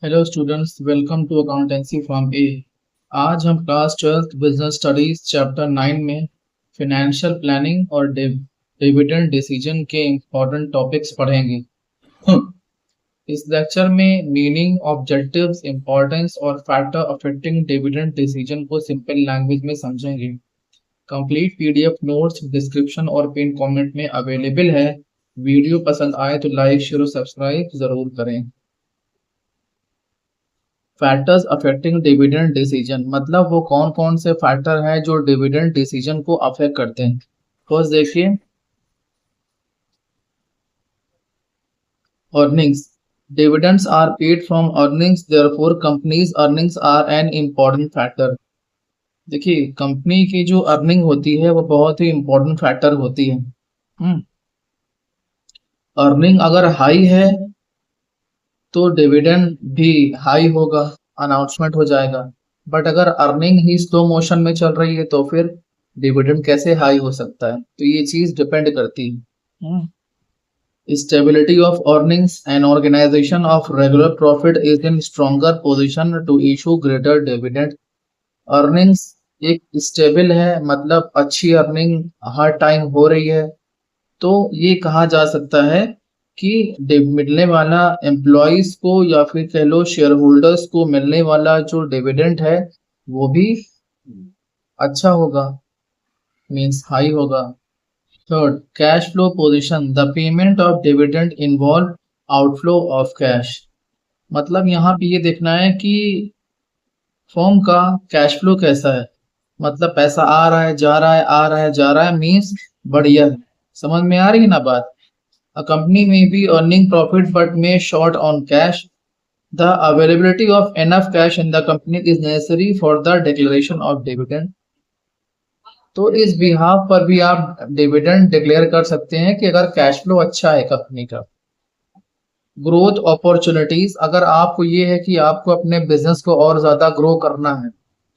Hello students, welcome to accountancy form A. आज हम class 12th business studies chapter 9 में financial planning और dividend decision के important topics पढ़ेंगे। इस लेक्चर में मीनिंग, ऑब्जेक्टिव्स, इम्पोर्टेंस और फैक्टर अफेक्टिंग डिविडेंड डिसीजन को सिंपल लैंग्वेज में समझेंगे। कंप्लीट पीडीएफ नोट्स डिस्क्रिप्शन और पिन कमेंट में अवेलेबल है। वीडियो पसंद आए तो लाइक, शेयर और सब्सक्राइब जरूर करें। फैक्टर्स अफेक्टिंग डिविडेंड डिसीजन मतलब वो कौन कौन से फैक्टर हैं जो डिविडेंड डिसीजन को अफेक्ट करते हैं। फर्स्ट देखिए, earnings. Dividends are paid from earnings, therefore companies earnings are an important factor. देखिए, कंपनी की जो अर्निंग होती है वो बहुत ही इम्पोर्टेंट फैक्टर होती है। अर्निंग अगर हाई है तो डिविडेंड भी हाई होगा, अनाउंसमेंट हो जाएगा। बट अगर अर्निंग ही स्लो मोशन में चल रही है तो फिर डिविडेंड कैसे हाई हो सकता है। तो ये चीज डिपेंड करती है। Stability of earnings, an organisation of regular profit is in stronger position to issue greater dividend. Earnings एक स्टेबल है, मतलब अच्छी अर्निंग हर टाइम हो रही है, तो ये कहा जा सकता है कि मिलने वाला एम्प्लॉयज को या फिर कह लो शेयर होल्डर्स को मिलने वाला जो डिविडेंड है वो भी अच्छा होगा, मींस हाई होगा। Third, cash flow position, the payment of dividend involve outflow of cash. मतलब यहाँ पे ये देखना है कि फर्म का कैश फ्लो कैसा है, मतलब पैसा आ रहा है जा रहा है, आ रहा है जा रहा है, मींस बढ़िया है। समझ में आ रही है ना बात। A company may be earning profit but may short on cash. The availability of enough cash in the company is necessary for the declaration of dividend. तो इस बिहाफ पर भी आप डिविडेंड डिक्लेयर कर सकते हैं कि अगर कैश फ्लो अच्छा है कंपनी का। ग्रोथ अपॉर्चुनिटीज, अगर आपको ये है कि आपको अपने बिजनेस को और ज्यादा ग्रो करना है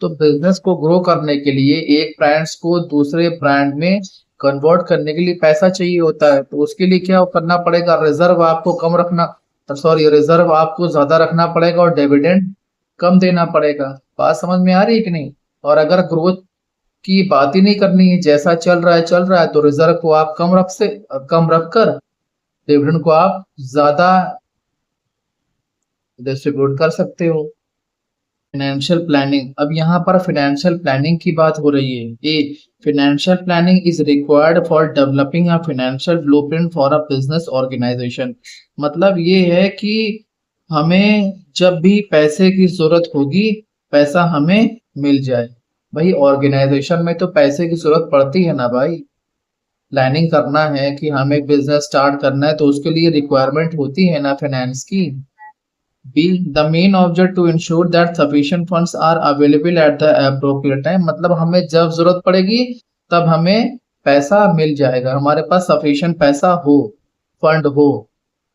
तो बिजनेस को ग्रो करने के लिए एक ब्रांड्स को दूसरे ब्रांड में कन्वर्ट करने के लिए पैसा चाहिए होता है। तो उसके लिए क्या करना पड़ेगा, रिजर्व आपको कम रखना, सॉरी रिजर्व आपको ज्यादा रखना पड़ेगा और डिविडेंड कम देना पड़ेगा। बात समझ में आ रही है कि नहीं। और अगर ग्रोथ की बात ही नहीं करनी है, जैसा चल रहा है तो रिजर्व को आप कम रखकर डिविडेंड को आप ज्यादा डिस्ट्रीब्यूट कर सकते हो। फाइनेंशियल प्लानिंग, अब यहाँ पर फाइनेंशियल प्लानिंग की बात हो रही है। A, financial planning is required for developing a financial blueprint for a business organisation. मतलब ये है कि हमें जब भी पैसे की जरूरत होगी पैसा हमें मिल जाए। भाई ऑर्गेनाइजेशन में तो पैसे की जरूरत पड़ती है ना भाई। प्लानिंग करना है कि हमें बिजनेस स्टार्ट करना है तो उसके लिए रिक्वायरमेंट होती है ना फाइनेंस की। B. The main object to ensure that sufficient funds are available at the appropriate time। मतलब हमें जब जरूरत पड़ेगी तब हमें पैसा मिल जाएगा, हमारे पास sufficient पैसा हो, फंड हो।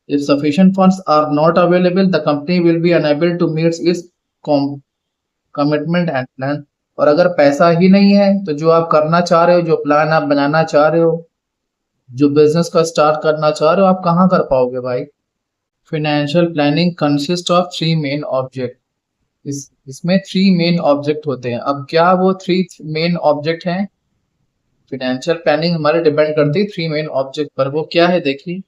If sufficient funds are not available, the company will be unable to meet its commitment and plan। और अगर पैसा ही नहीं है तो जो आप करना चाह रहे हो, जो प्लान आप बनाना चाह रहे हो, जो बिजनेस का स्टार्ट करना चाह रहे हो, आप कहाँ कर पाओगे भाई। Financial planning consist of three main object. इसमें थ्री मेन ऑब्जेक्ट होते हैं। अब क्या वो थ्री मेन ऑब्जेक्ट हैं। फाइनेंशियल प्लानिंग हमारे डिपेंड करती है थ्री मेन ऑब्जेक्ट पर। वो क्या है देखिए,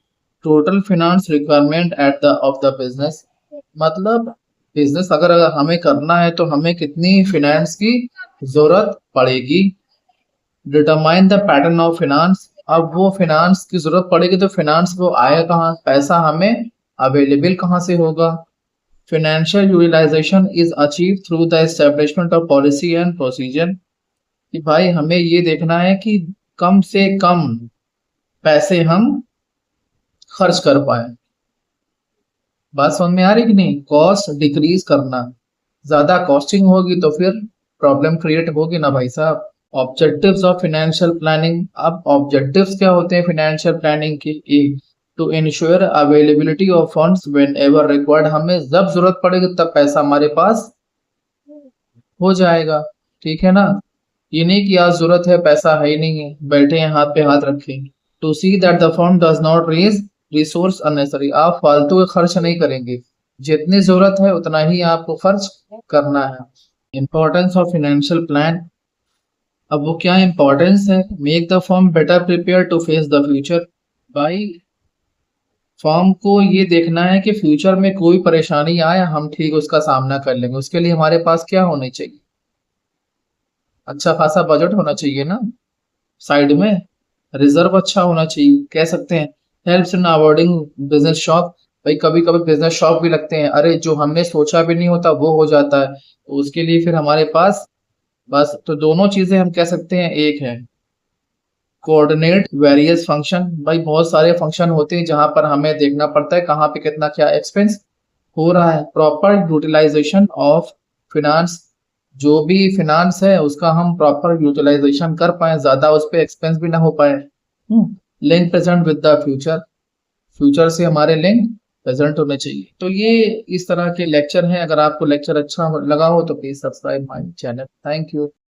total finance requirement at the of the business. मतलब बिजनेस अगर हमें करना है तो हमें कितनी फाइनेंस की जरूरत पड़ेगी। Determine the pattern of finance, अब वो फाइनेंस की जरूरत पड़ेगी तो फाइनेंस वो आएगा कहाँ, पैसा हमें अवेलेबल कहाँ से होगा। Financial utilisation is achieve through the establishment of policy and procedure. कि भाई हमें ये देखना है कि कम से कम पैसे हम खर्च कर पाए। बात समझ में आ रही कि नहीं। कॉस्ट डिक्रीज करना, ज्यादा कॉस्टिंग होगी तो फिर प्रॉब्लम क्रिएट होगी ना भाई साहब। ऑब्जेक्टिव्स ऑफ फाइनेंशियल प्लानिंग, अब ऑब्जेक्टिव्स क्या होते हैं फाइनेंशियल प्लानिंग के। To ensure availability of funds whenever required, हमें जब जरूरत पड़ेगी तब पैसा हमारे पास हो जाएगा। ठीक है ना। ये नहीं कि आज जरूरत है पैसा है ही नहीं है, बैठे हैं हाथ पे हाथ रखे। To see that the firm does not raise resource unnecessary, आप फालतू के खर्च नहीं करेंगे। जितनी जरूरत है उतना ही आपको खर्च करना है। इंपॉर्टेंस ऑफ फाइनेंशियल प्लान, अब वो क्या इंपॉर्टेंस है? Make the firm better prepare to face the future. भाई फर्म को ये देखना है कि फ्यूचर में कोई परेशानी आए हम ठीक उसका सामना कर लेंगे। उसके लिए हमारे पास क्या होना चाहिए? अच्छा खासा बजट होना चाहिए ना साइड में, रिजर्व अच्छा होना चाहिए। कह सकते हैं helps in avoiding business shock. भाई कभी कभी बिजनेस शॉक भी लगते हैं, अरे जो हमने सोचा भी नहीं होता वो हो जाता है, तो उसके लिए फिर हमारे पास बस तो दोनों चीजें हम कह सकते हैं एक है। कोऑर्डिनेट वेरियस फंक्शन, भाई बहुत सारे फंक्शन होते हैं जहां पर हमें देखना पड़ता है कहाँ पे कितना क्या एक्सपेंस हो रहा है। प्रॉपर यूटिलाइजेशन ऑफ फिनांस, जो भी फिनांस है उसका हम प्रॉपर यूटिलाइजेशन कर पाए, ज्यादा उस पर एक्सपेंस भी ना हो पाए। Link present with the future, future से हमारे लिंक प्रेजेंट होने चाहिए। तो ये इस तरह के लेक्चर हैं। अगर आपको लेक्चर अच्छा लगा हो तो please subscribe my channel. Thank you.